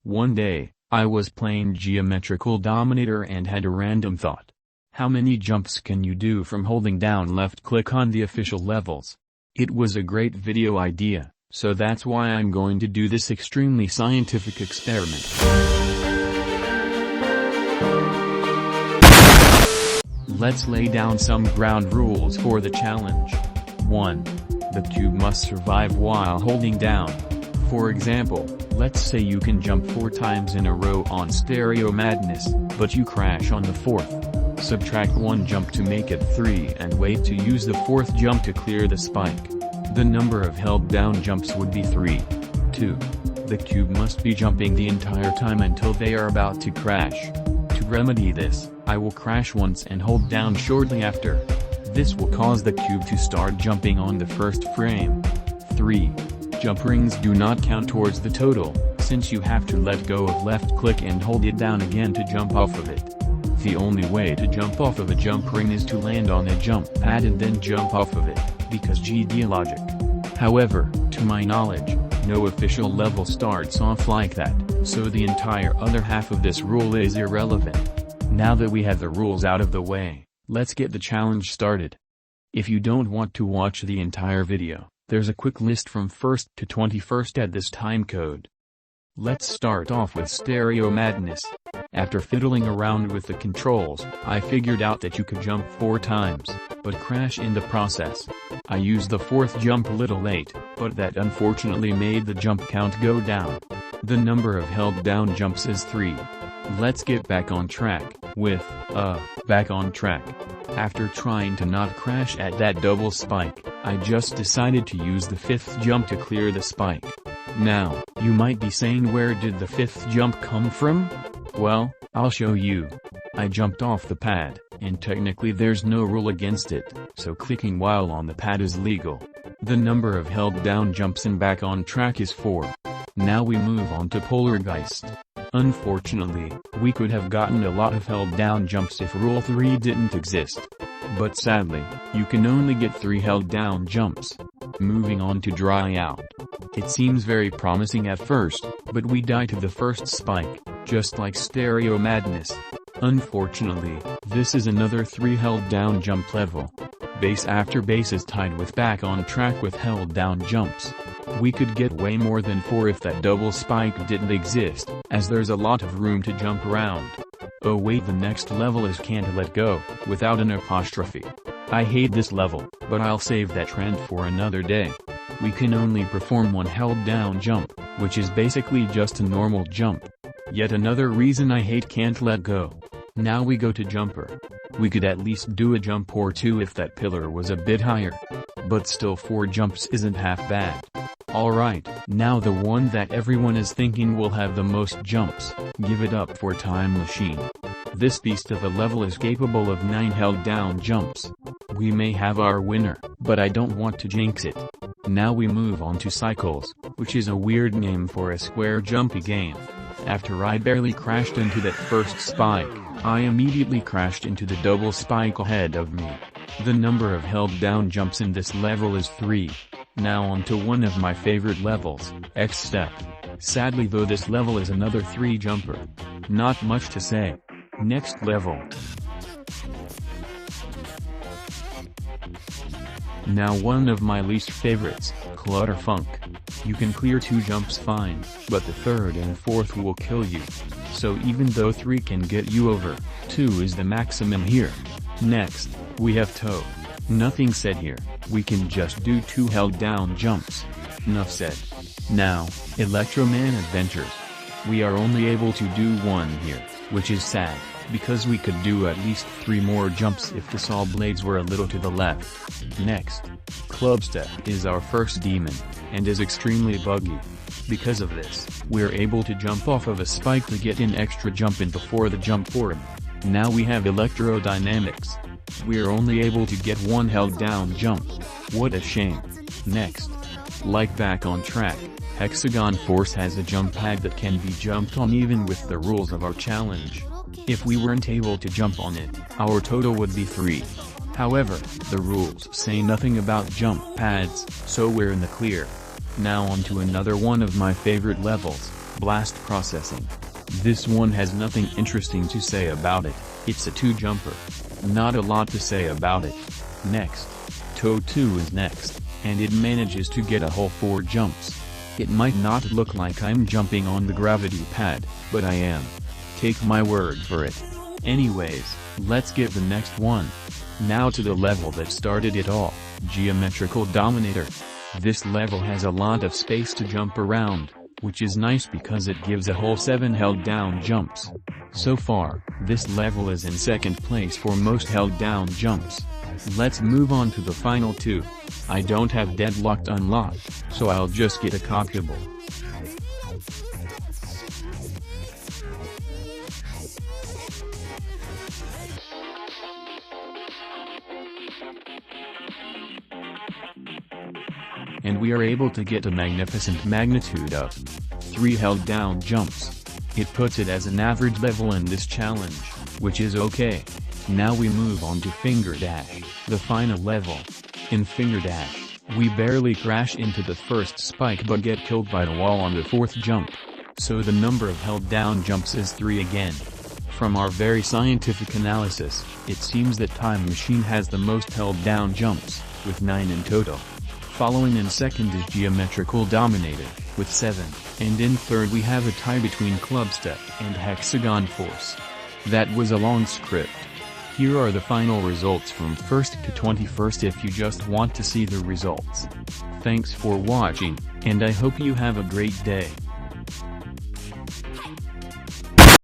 One day, I was playing Geometrical Dominator and had a random thought. How many jumps can you do from holding down left click on the official levels? It was a great video idea, so that's why I'm going to do this extremely scientific experiment. Let's lay down some ground rules for the challenge. 1. The cube must survive while holding down. For example, let's say you can jump 4 times in a row on Stereo Madness, but you crash on the 4th. Subtract 1 jump to make it 3 and wait to use the 4th jump to clear the spike. The number of held down jumps would be 3. 2. The cube must be jumping the entire time until they are about to crash. To remedy this, I will crash once and hold down shortly after. This will cause the cube to start jumping on the first frame. 3. Jump rings do not count towards the total, since you have to let go of left click and hold it down again to jump off of it. The only way to jump off of a jump ring is to land on a jump pad and then jump off of it, because GD logic. However, to my knowledge, no official level starts off like that, so the entire other half of this rule is irrelevant. Now that we have the rules out of the way, let's get the challenge started. If you don't want to watch the entire video, there's a quick list from 1st to 21st at this time code. Let's start off with Stereo Madness. After fiddling around with the controls, I figured out that you could jump 4 times, but crash in the process. I used the 4th jump a little late, but that unfortunately made the jump count go down. The number of held down jumps is 3. Let's get back on track, with, back on track. After trying to not crash at that double spike, I just decided to use the 5th jump to clear the spike. Now, you might be saying, where did the 5th jump come from? Well, I'll show you. I jumped off the pad, and technically there's no rule against it, so clicking while on the pad is legal. The number of held down jumps and back on track is 4. Now we move on to Poltergeist. Unfortunately, we could have gotten a lot of held down jumps if Rule 3 didn't exist. But sadly, you can only get 3 held down jumps. Moving on to Dry Out. It seems very promising at first, but we die to the first spike, just like Stereo Madness. Unfortunately, this is another 3 held down jump level. Base after base is tied with back on track with held down jumps. We could get way more than 4 if that double spike didn't exist, as there's a lot of room to jump around. Oh wait, the next level is Can't Let Go, without an apostrophe. I hate this level, but I'll save that trend for another day. We can only perform 1 held down jump, which is basically just a normal jump. Yet another reason I hate Can't Let Go. Now we go to Jumper. We could at least do a jump or 2 if that pillar was a bit higher. But still 4 jumps isn't half bad. Alright, now the one that everyone is thinking will have the most jumps, give it up for Time Machine. This beast of a level is capable of 9 held down jumps. We may have our winner, but I don't want to jinx it. Now we move on to Cycles, which is a weird name for a square jumpy game. After I barely crashed into that first spike, I immediately crashed into the double spike ahead of me. The number of held down jumps in this level is 3. Now on to one of my favorite levels, X-Step. Sadly though, this level is another 3 jumper. Not much to say. Next level. Now one of my least favorites, Clutterfunk. You can clear 2 jumps fine, but the 3rd and 4th will kill you. So even though 3 can get you over, 2 is the maximum here. Next, we have Toe. Nothing said here, we can just do 2 held down jumps. Nuff said. Now, Electroman Adventures. We are only able to do 1 here, which is sad, because we could do at least 3 more jumps if the saw blades were a little to the left. Next, Clubstep is our first demon, and is extremely buggy. Because of this, we're able to jump off of a spike to get an extra jump in before the jump forward. Now we have Electrodynamics. We're only able to get 1 held down jump. What a shame. Next, like Back on Track, Hexagon Force has a jump pad that can be jumped on even with the rules of our challenge. If we weren't able to jump on it, our total would be 3. However, the rules say nothing about jump pads, so we're in the clear. Now on to another one of my favorite levels, blast processing. This one has nothing interesting to say about it, it's a 2-jumper. Not a lot to say about it. Next. Toe 2 is next, and it manages to get a whole 4 jumps. It might not look like I'm jumping on the gravity pad, but I am. Take my word for it. Anyways, let's get the next one. Now to the level that started it all, Geometrical Dominator. This level has a lot of space to jump around, which is nice because it gives a whole 7 held down jumps. So far, this level is in second place for most held down jumps. Let's move on to the final 2. I don't have Deadlocked unlocked, so I'll just get a copyable. And we are able to get a magnificent magnitude of 3 held down jumps. It puts it as an average level in this challenge, which is okay. Now we move on to Finger Dash, the final level. In Finger Dash, we barely crash into the first spike but get killed by the wall on the 4th jump. So the number of held down jumps is 3 again. From our very scientific analysis, it seems that Time Machine has the most held down jumps, with 9 in total. Following in second is Geometrical Dominator, with 7, and in third we have a tie between Clubstep and Hexagon Force. That was a long script. Here are the final results from 1st to 21st if you just want to see the results. Thanks for watching, and I hope you have a great day.